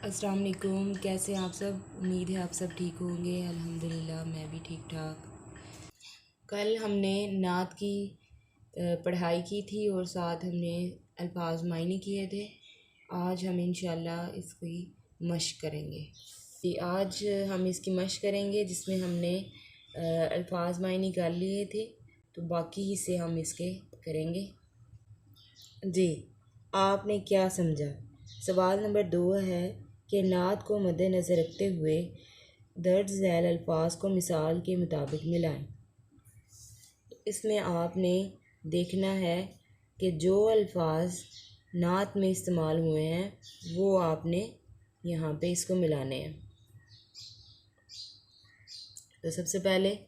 अस्सलाम वालेकुम। कैसे हैं आप सब? उम्मीद है आप सब ठीक होंगे। अल्हम्दुलिल्लाह मैं भी ठीक ठाक। कल हमने नात की पढ़ाई की थी और साथ हमने अल्फाज मायने किए थे। आज हम इंशाल्लाह इसकी मशक करेंगे। आज हम इसकी मशक करेंगे जिसमें हमने अल्फाज मायने कर लिए थे, तो बाकी हिस्से हम इसके करेंगे। जी, आपने क्या समझा? सवाल नंबर 2 है कि नात को मद्देनज़र रखते हुए दर्ज झैल अल्फाज को मिसाल के मुताबिक मिलाएं। इसमें आपने देखना है कि जो अल्फाज नात में इस्तेमाल हुए हैं वो आपने यहाँ पे इसको मिलाने हैं। तो सबसे पहले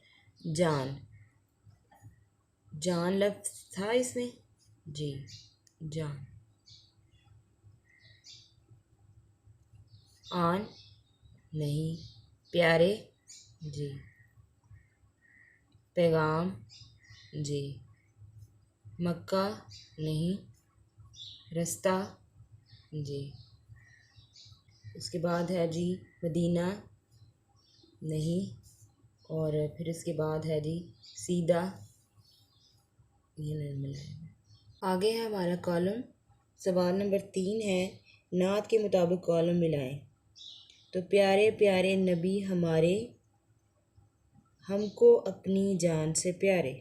जान, जान लफ्ज़ था इसमें। जी, जान। आन नहीं, प्यारे जी, पैगाम जी, मक्का नहीं, रास्ता जी। उसके बाद है जी मदीना नहीं, और फिर इसके बाद है जी सीधा, ये नहीं मिलाएगा। आगे है हमारा कॉलम। सवाल नंबर 3 है नात के मुताबिक कॉलम मिलाएं। तो प्यारे प्यारे नबी हमारे, हमको अपनी जान से प्यारे।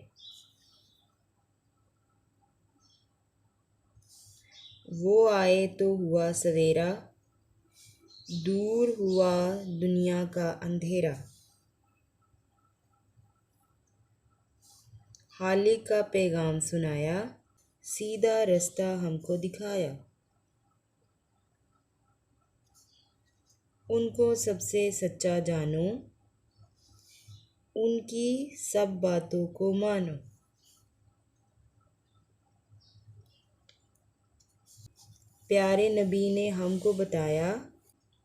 वो आए तो हुआ सवेरा, दूर हुआ दुनिया का अंधेरा। खालिक का पैगाम सुनाया, सीधा रास्ता हमको दिखाया। उनको सबसे सच्चा जानो, उनकी सब बातों को मानो। प्यारे नबी ने हमको बताया,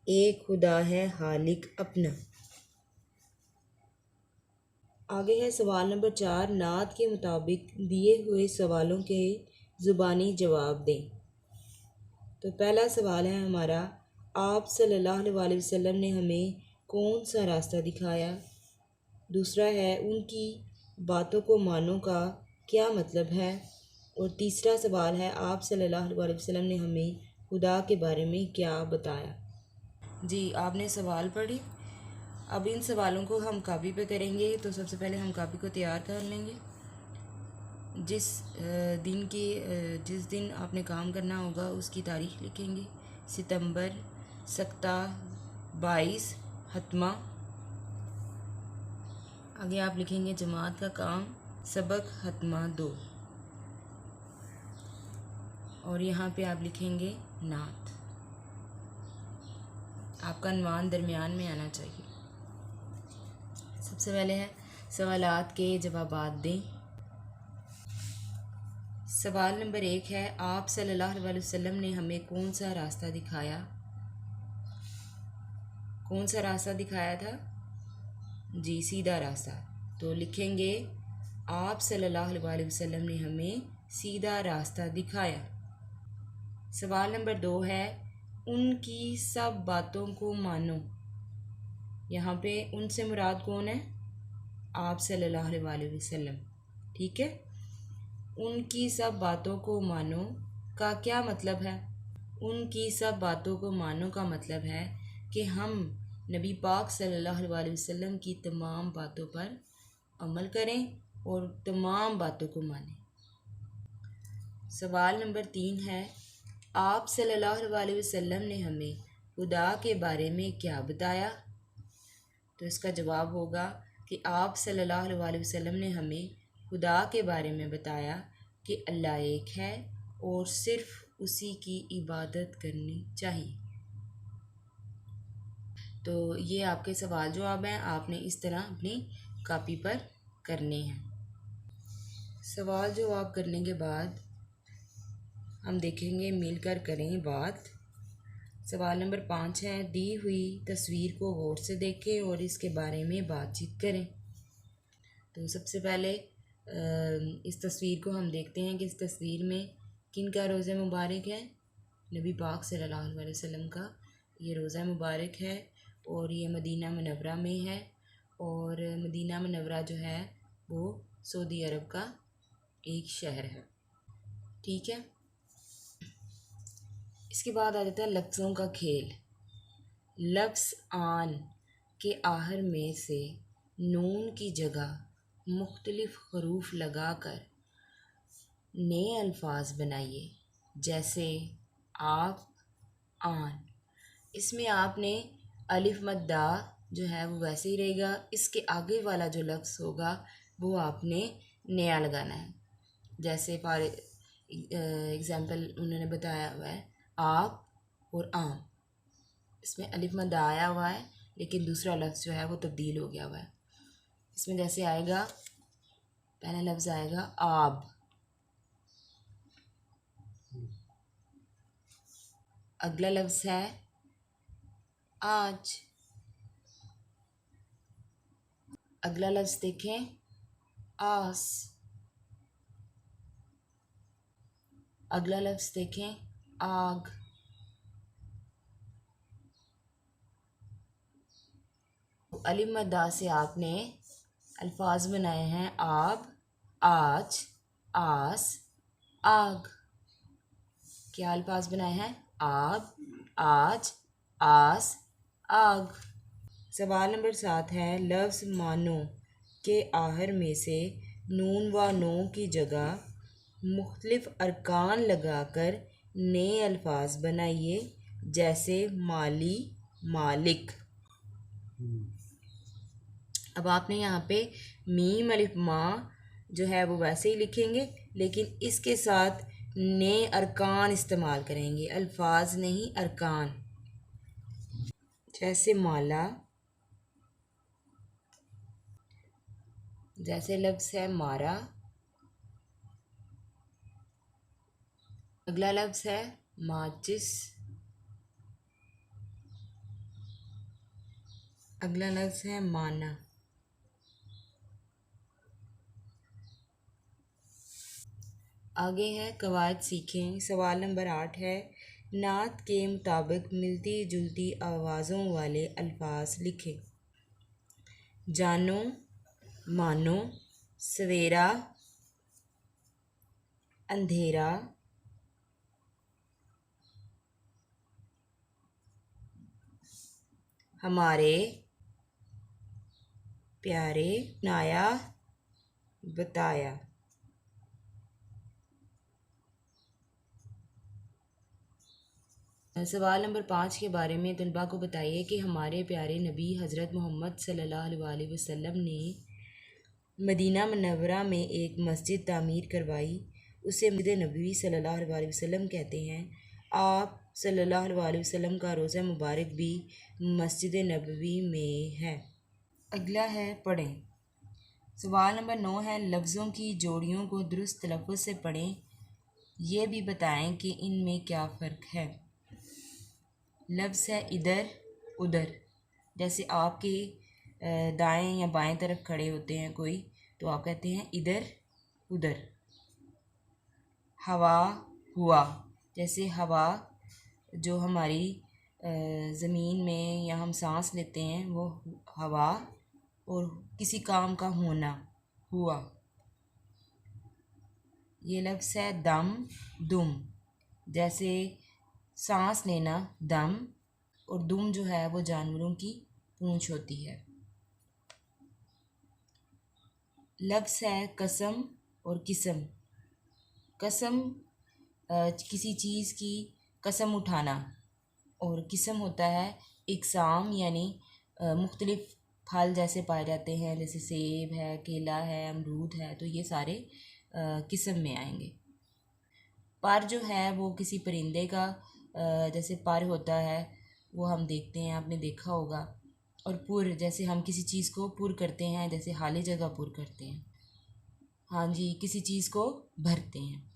एक खुदा है खालिक अपना। आगे है सवाल नंबर 4। नात के मुताबिक दिए हुए सवालों के ज़ुबानी जवाब दें। तो पहला सवाल है हमारा, आप सल्लल्लाहु अलैहि वसल्लम ने हमें कौन सा रास्ता दिखाया। दूसरा है उनकी बातों को मानो का क्या मतलब है। और तीसरा सवाल है, आप सल्लल्लाहु अलैहि वसल्लम ने हमें खुदा के बारे में क्या बताया। जी, आपने सवाल पढ़ी। अब इन सवालों को हम कापी पे करेंगे। तो सबसे पहले हम कापी को तैयार कर लेंगे। जिस दिन आपने काम करना होगा उसकी तारीख लिखेंगे। सितंबर, सख्ता 22, हतमा। आगे आप लिखेंगे जमात का काम, सबक हतमा 2। और यहाँ पे आप लिखेंगे नात। आपका अन्वान दरमियान में आना चाहिए। सबसे पहले है सवालात के जवाबात दें। सवाल नंबर 1 है, आप सल्लल्लाहु अलैहि वसल्लम ने हमें कौन सा रास्ता दिखाया। कौन सा रास्ता दिखाया था? जी, सीधा रास्ता। तो लिखेंगे आप सल्लल्लाहु अलैहि वसल्लम ने हमें सीधा रास्ता दिखाया। सवाल नंबर 2 है, उनकी सब बातों को मानो। यहाँ पे उनसे मुराद कौन है? आप सल्लल्लाहु अलैहि वसल्लम। ठीक है। उनकी सब बातों को मानो का क्या मतलब है? उनकी सब बातों को मानो का मतलब है कि हम नबी पाक सल्लल्लाहु अलैहि वसल्लम की तमाम बातों पर अमल करें और तमाम बातों को मानें। सवाल नंबर 3 है, आप सल्लल्लाहु अलैहि वसल्लम ने हमें खुदा के बारे में क्या बताया। तो इसका जवाब होगा कि आप सल्लल्लाहु अलैहि वसल्लम ने हमें खुदा के बारे में बताया कि अल्लाह एक है और सिर्फ उसी की इबादत करनी चाहिए। तो ये आपके सवाल जवाब हैं, आपने इस तरह अपनी कापी पर करने हैं। सवाल जवाब करने के बाद हम देखेंगे, मिलकर करें बात। सवाल नंबर 5 है, दी हुई तस्वीर को गौर से देखें और इसके बारे में बातचीत करें। तो सबसे पहले इस तस्वीर को हम देखते हैं कि इस तस्वीर में किन का रोज़ा मुबारक है। नबी पाक सल्लल्लाहु अलैहि वसल्लम का ये रोज़ा मुबारक है और ये मदीना मुनव्वरा में है। और मदीना मुनव्वरा जो है वो सऊदी अरब का एक शहर है। ठीक है, इसके बाद आ जाता है लफ्ज़ों का खेल। लफ्ज़ आन के आखिर में से नून की जगह मुख्तलिफ हरूफ लगाकर नए अल्फाज बनाइए, जैसे आप, आन। इसमें आपने अलिफ मद्दा जो है वो वैसे ही रहेगा, इसके आगे वाला जो लफ्ज़ होगा वो आपने नया लगाना है। जैसे फॉर एग्ज़ाम्पल उन्होंने बताया हुआ है आप और आम, इसमें अलिफ मद्दा आया हुआ है लेकिन दूसरा लफ्ज़ जो है वो तब्दील हो गया हुआ है। इसमें जैसे आएगा, पहला लफ्ज़ आएगा आब, अगला लफ्ज़ है आज, अगला लफ्ज़ देखें आस, अगला लफ्ज़ देखें आग, अलिफ मद्दा से आपने अल्फाज बनाए हैं आप, आज, आस, आग। क्या अल्फाज बनाए हैं? आप, आज, आस, आग। सवाल नंबर 7 है लफ्ज़ मानो के आखिर में से नून व नो की जगह मुख्तलिफ अरकान लगाकर नए अल्फाज बनाइए, जैसे माली, मालिक। अब आपने यहाँ पे मीम अलिफ माँ जो है वो वैसे ही लिखेंगे, लेकिन इसके साथ नए अरकान इस्तेमाल करेंगे, अल्फाज नहीं अरकान। जैसे माला, जैसे लफ्ज़ है मारा, अगला लफ्ज़ है माचिस, अगला लफ्ज़ है माना। आगे है कवायद सीखें। सवाल नंबर 8 है नात के मुताबिक मिलती जुलती आवाज़ों वाले अल्फाज लिखें। जानो, मानो, सवेरा, अंधेरा, हमारे, प्यारे, नाया, बताया। सवाल नंबर 5 के बारे में तलबा को बताइए कि हमारे प्यारे नबी हज़रत मोहम्मद सल्लल्लाहु अलैहि वसल्लम ने मदीना मुनव्वरा में एक मस्जिद तामीर करवाई, उसे मस्जिद नबवी सल्लल्लाहु अलैहि वसल्लम कहते हैं। आप सल्लल्लाहु अलैहि वसल्लम का रोज़ा मुबारक भी मस्जिद नबवी में है। अगला है पढ़ें। सवाल नंबर 9 है लफ्ज़ों की जोड़ियों को दुरुस्त तलफ़्फ़ुज़ से पढ़ें, ये भी बताएं कि इनमें क्या फ़र्क है। लफ्ज़ है इधर, उधर। जैसे आपके दाएं या बाएं तरफ खड़े होते हैं कोई, तो आप कहते हैं इधर, उधर। हवा, हुआ। जैसे हवा जो हमारी ज़मीन में या हम सांस लेते हैं वो हवा, और किसी काम का होना हुआ। ये लफ्ज़ है दम, दुम। जैसे सांस लेना दम, और दुम जो है वो जानवरों की पूंछ होती है। लफ्ज़ है कसम और किस्म। कसम किसी चीज़ की कसम उठाना, और किस्म होता है इकसाम, यानी मुख्तलिफ फल जैसे पाए जाते हैं, जैसे सेब है, केला है, अमरूद है, तो ये सारे किस्म में आएंगे। पर जो है वो किसी परिंदे का जैसे पर होता है वो हम देखते हैं, आपने देखा होगा। और पुर, जैसे हम किसी चीज़ को पुर करते हैं, जैसे खाली जगह पुर करते हैं। हाँ जी, किसी चीज़ को भरते हैं।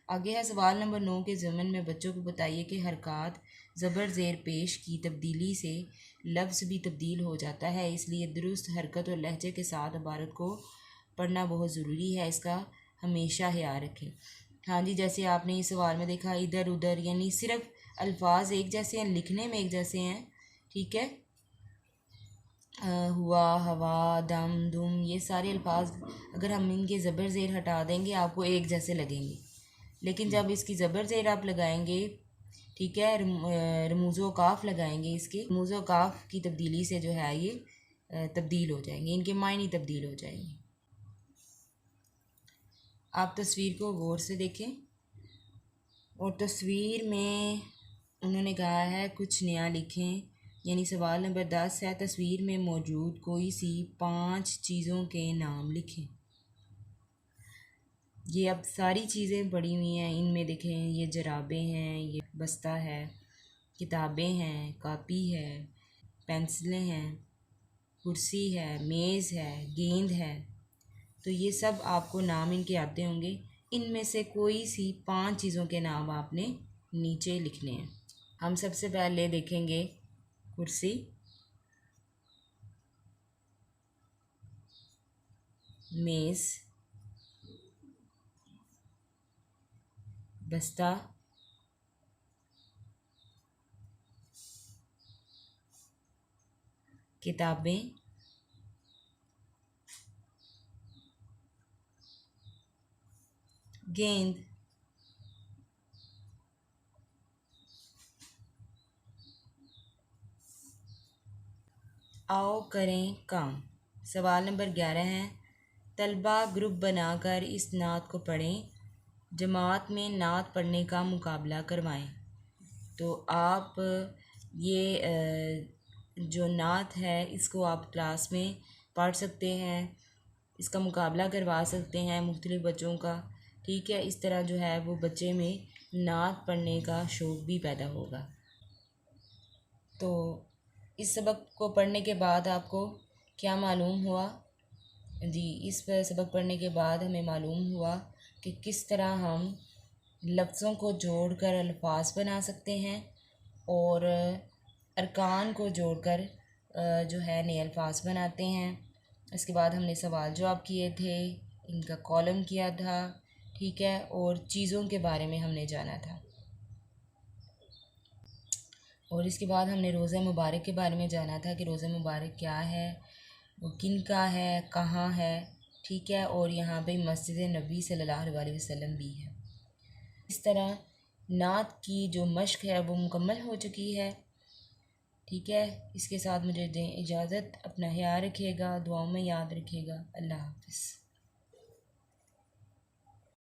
आगे है सवाल नंबर 9 के ज़मन में बच्चों को बताइए कि हरकत ज़बर ज़ेर पेश की तब्दीली से लफ्ज़ भी तब्दील हो जाता है, इसलिए दुरुस्त हरकत और लहजे के साथ इबारत को पढ़ना बहुत ज़रूरी है, इसका हमेशा ख्याल रखें। हाँ जी, जैसे आपने इस सवाल में देखा इधर उधर, यानी सिर्फ अल्फाज एक जैसे हैं, लिखने में एक जैसे हैं, ठीक है। हुआ, हवा, दम, दुम, ये सारे अल्फाज अगर हम इनके ज़बर ज़ेर हटा देंगे आपको एक जैसे लगेंगे, लेकिन जब इसकी ज़बर ज़ेर आप लगाएंगे, ठीक है, रमूज़ो काफ लगाएंगे, इसके रमूज़ो काफ की तब्दीली से जो है ये तब्दील हो जाएंगे, इनके मायने तब्दील हो जाएंगे। आप तस्वीर को गौर से देखें और तस्वीर में उन्होंने कहा है कुछ नया लिखें, यानी सवाल नंबर 10 है, तस्वीर में मौजूद कोई सी 5 चीज़ों के नाम लिखें। ये अब सारी चीज़ें पड़ी हुई हैं, इनमें देखें, ये जराबें हैं, ये बस्ता है, किताबें हैं, कापी है, पेंसिलें हैं, कुर्सी है, मेज़ है, गेंद है। तो ये सब आपको नाम इनके आते होंगे। इनमें से कोई सी 5 चीज़ों के नाम आपने नीचे लिखने हैं। हम सबसे पहले देखेंगे कुर्सी, मेज़, बस्ता, किताबें, गेंद। आओ करें काम। सवाल नंबर 11 है, तलबा ग्रुप बनाकर इस नात को पढ़ें, जमात में नात पढ़ने का मुकाबला करवाएं। तो आप ये जो नात है इसको आप क्लास में पढ़ सकते हैं, इसका मुकाबला करवा सकते हैं मुख्तलिफ़ बच्चों का, ठीक है। इस तरह जो है वो बच्चे में नात पढ़ने का शौक़ भी पैदा होगा। तो इस सबक को पढ़ने के बाद आपको क्या मालूम हुआ जी? इस सबक पढ़ने के बाद हमें मालूम हुआ कि किस तरह हम लफ्ज़ों को जोड़कर अल्फाज बना सकते हैं और अरकान को जोड़कर जो है नए अल्फाज बनाते हैं। इसके बाद हमने सवाल जवाब किए थे, इनका कॉलम किया था, ठीक है, और चीज़ों के बारे में हमने जाना था। और इसके बाद हमने रोज़ा मुबारक के बारे में जाना था कि रोज़ा मुबारक क्या है, वो किन का है, कहाँ है, ठीक है, और यहाँ पे मस्जिद नबी सल्लल्लाहु अलैहि वसल्लम भी है। इस तरह नात की जो मश्क है वो मुकम्मल हो चुकी है, ठीक है। इसके साथ मुझे दें इजाज़त, अपना ख्याल रखिएगा, दुआओं में याद रखिएगा। अल्लाह हाफ़िज़।